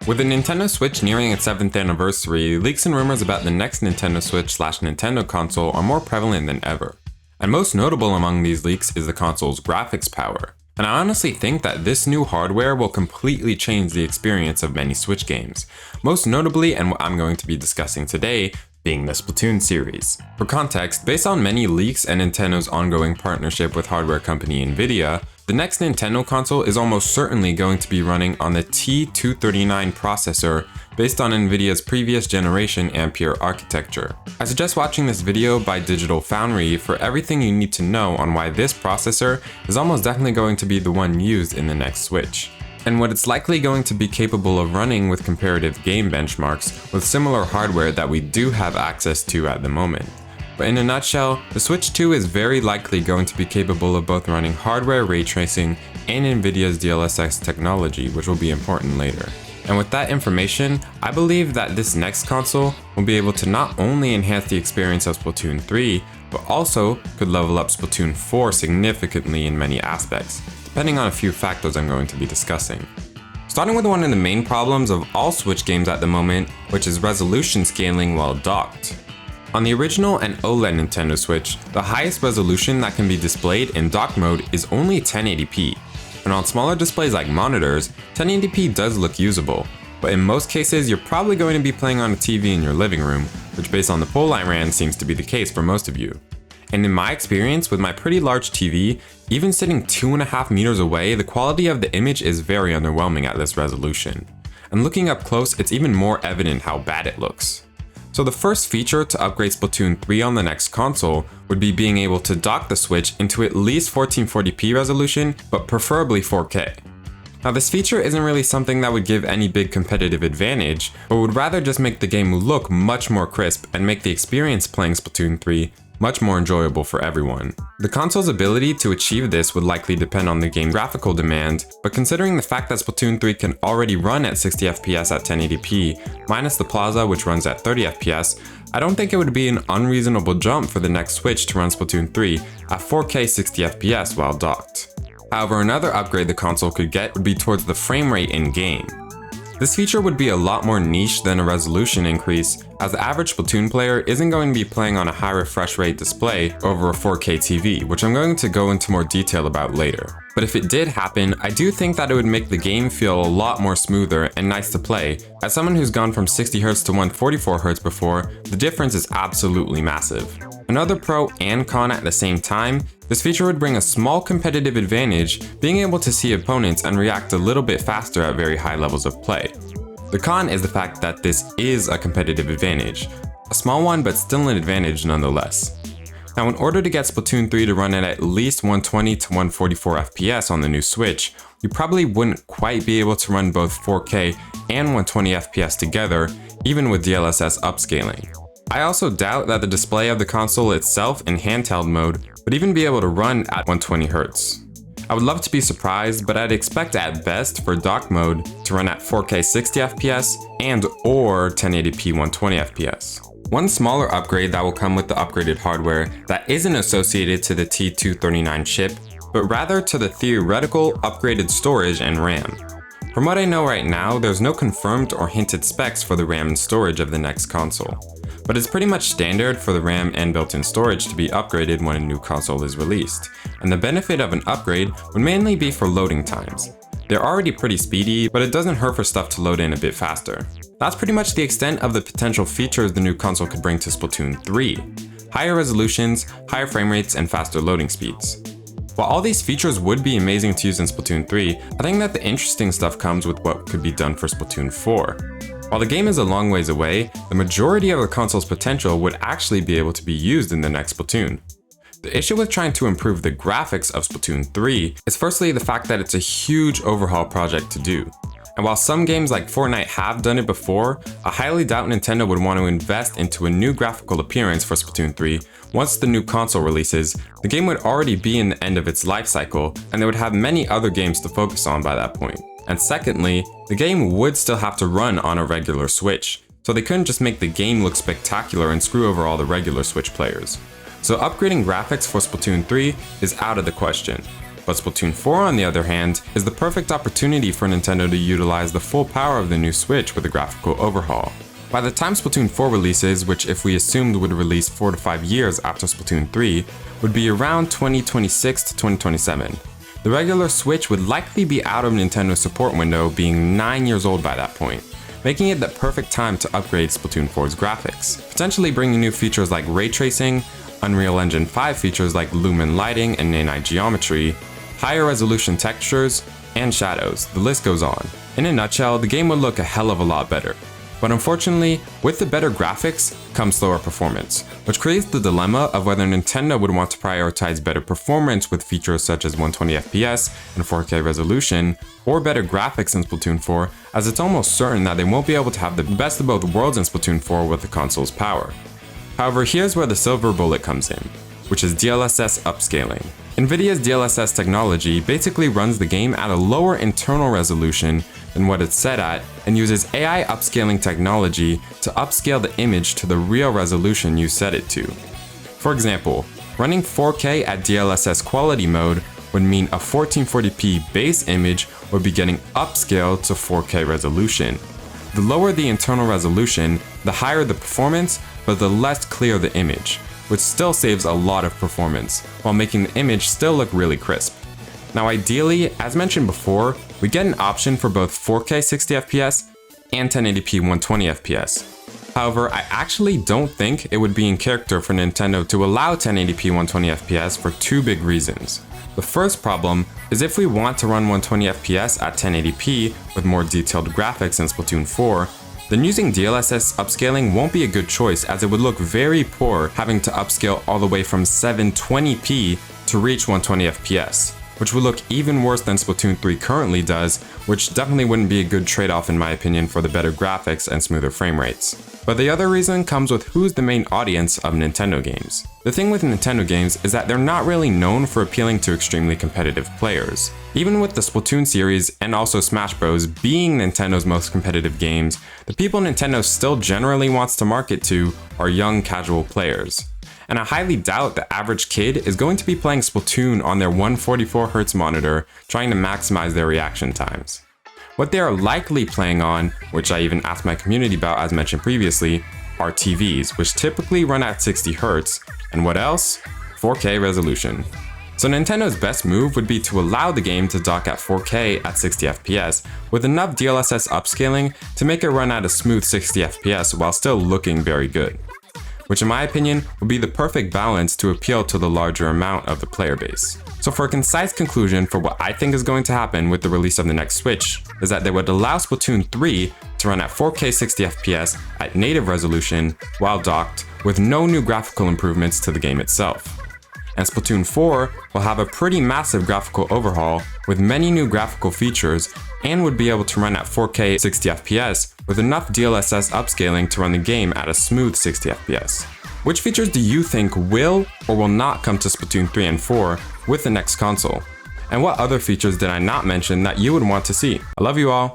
With the Nintendo Switch nearing its 7th anniversary, leaks and rumors about the next Nintendo Switch/Nintendo console are more prevalent than ever. And most notable among these leaks is the console's graphics power. And I honestly think that this new hardware will completely change the experience of many Switch games. Most notably, and what I'm going to be discussing today, being the Splatoon series. For context, based on many leaks and Nintendo's ongoing partnership with hardware company Nvidia, the next Nintendo console is almost certainly going to be running on the T239 processor based on Nvidia's previous generation Ampere architecture. I suggest watching this video by Digital Foundry for everything you need to know on why this processor is almost definitely going to be the one used in the next Switch, and what it's likely going to be capable of running with comparative game benchmarks with similar hardware that we do have access to at the moment. But in a nutshell, the Switch 2 is very likely going to be capable of both running hardware ray tracing and Nvidia's DLSS technology, which will be important later. And with that information, I believe that this next console will be able to not only enhance the experience of Splatoon 3, but also could level up Splatoon 4 significantly in many aspects, depending on a few factors I'm going to be discussing. Starting with one of the main problems of all Switch games at the moment, which is resolution scaling while docked. On the original and OLED Nintendo Switch, the highest resolution that can be displayed in dock mode is only 1080p, and on smaller displays like monitors, 1080p does look usable, but in most cases you're probably going to be playing on a TV in your living room, which based on the poll I ran seems to be the case for most of you. And in my experience with my pretty large TV, even sitting 2.5 meters away, the quality of the image is very underwhelming at this resolution. And looking up close, it's even more evident how bad it looks. So the first feature to upgrade Splatoon 3 on the next console would be being able to dock the Switch into at least 1440p resolution, but preferably 4K. Now this feature isn't really something that would give any big competitive advantage, but would rather just make the game look much more crisp and make the experience playing Splatoon 3 much more enjoyable for everyone. The console's ability to achieve this would likely depend on the game's graphical demand, but considering the fact that Splatoon 3 can already run at 60 FPS at 1080p, minus the Plaza which runs at 30 FPS, I don't think it would be an unreasonable jump for the next Switch to run Splatoon 3 at 4K 60 FPS while docked. However, another upgrade the console could get would be towards the frame rate in-game. This feature would be a lot more niche than a resolution increase, as the average Splatoon player isn't going to be playing on a high refresh rate display over a 4K TV, which I'm going to go into more detail about later. But if it did happen, I do think that it would make the game feel a lot more smoother and nice to play. As someone who's gone from 60Hz to 144Hz before, the difference is absolutely massive. Another pro and con at the same time, this feature would bring a small competitive advantage, being able to see opponents and react a little bit faster at very high levels of play. The con is the fact that this is a competitive advantage. A small one, but still an advantage nonetheless. Now in order to get Splatoon 3 to run at least 120 to 144 FPS on the new Switch, you probably wouldn't quite be able to run both 4K and 120 FPS together, even with DLSS upscaling. I also doubt that the display of the console itself in handheld mode would even be able to run at 120Hz. I would love to be surprised, but I'd expect at best for dock mode to run at 4K 60 FPS and or 1080p 120 FPS. One smaller upgrade that will come with the upgraded hardware that isn't associated to the T239 chip, but rather to the theoretical upgraded storage and RAM. From what I know right now, there's no confirmed or hinted specs for the RAM and storage of the next console. But it's pretty much standard for the RAM and built-in storage to be upgraded when a new console is released, and the benefit of an upgrade would mainly be for loading times. They're already pretty speedy, but it doesn't hurt for stuff to load in a bit faster. That's pretty much the extent of the potential features the new console could bring to Splatoon 3. Higher resolutions, higher frame rates, and faster loading speeds. While all these features would be amazing to use in Splatoon 3, I think that the interesting stuff comes with what could be done for Splatoon 4. While the game is a long ways away, the majority of the console's potential would actually be able to be used in the next Splatoon. The issue with trying to improve the graphics of Splatoon 3 is firstly the fact that it's a huge overhaul project to do. And while some games like Fortnite have done it before, I highly doubt Nintendo would want to invest into a new graphical appearance for Splatoon 3. Once the new console releases, the game would already be in the end of its life cycle, and they would have many other games to focus on by that point. And secondly, the game would still have to run on a regular Switch, so they couldn't just make the game look spectacular and screw over all the regular Switch players. So upgrading graphics for Splatoon 3 is out of the question. But Splatoon 4, on the other hand, is the perfect opportunity for Nintendo to utilize the full power of the new Switch with a graphical overhaul. By the time Splatoon 4 releases, which if we assumed would release 4 to 5 years after Splatoon 3, would be around 2026 to 2027. The regular Switch would likely be out of Nintendo's support window, being 9 years old by that point, making it the perfect time to upgrade Splatoon 4's graphics, potentially bringing new features like ray tracing, Unreal Engine 5 features like lumen lighting and nanite geometry, higher resolution textures, and shadows. The list goes on. In a nutshell, the game would look a hell of a lot better. But unfortunately, with the better graphics comes slower performance, which creates the dilemma of whether Nintendo would want to prioritize better performance with features such as 120 FPS and 4K resolution, or better graphics in Splatoon 4, as it's almost certain that they won't be able to have the best of both worlds in Splatoon 4 with the console's power. However, here's where the silver bullet comes in, which is DLSS upscaling. NVIDIA's DLSS technology basically runs the game at a lower internal resolution than what it's set at and uses AI upscaling technology to upscale the image to the real resolution you set it to. For example, running 4K at DLSS quality mode would mean a 1440p base image would be getting upscaled to 4K resolution. The lower the internal resolution, the higher the performance, but the less clear the image, which still saves a lot of performance, while making the image still look really crisp. Now ideally, as mentioned before, we get an option for both 4K 60fps and 1080p 120fps. However, I actually don't think it would be in character for Nintendo to allow 1080p 120fps for two big reasons. The first problem is if we want to run 120fps at 1080p with more detailed graphics in Splatoon 4, then using DLSS upscaling won't be a good choice, as it would look very poor having to upscale all the way from 720p to reach 120fps, which would look even worse than Splatoon 3 currently does, which definitely wouldn't be a good trade-off in my opinion for the better graphics and smoother frame rates. But the other reason comes with who's the main audience of Nintendo games. The thing with Nintendo games is that they're not really known for appealing to extremely competitive players. Even with the Splatoon series and also Smash Bros. Being Nintendo's most competitive games, the people Nintendo still generally wants to market to are young casual players. And I highly doubt the average kid is going to be playing Splatoon on their 144Hz monitor trying to maximize their reaction times. What they are likely playing on, which I even asked my community about as mentioned previously, are TVs, which typically run at 60Hz, and what else? 4K resolution. So Nintendo's best move would be to allow the game to dock at 4K at 60fps with enough DLSS upscaling to make it run at a smooth 60fps while still looking very good, which in my opinion would be the perfect balance to appeal to the larger amount of the player base. So for a concise conclusion for what I think is going to happen with the release of the next Switch is that they would allow Splatoon 3 to run at 4K 60fps at native resolution while docked with no new graphical improvements to the game itself. And Splatoon 4 will have a pretty massive graphical overhaul with many new graphical features and would be able to run at 4K 60fps with enough DLSS upscaling to run the game at a smooth 60fps. Which features do you think will or will not come to Splatoon 3 and 4 with the next console? And what other features did I not mention that you would want to see? I love you all.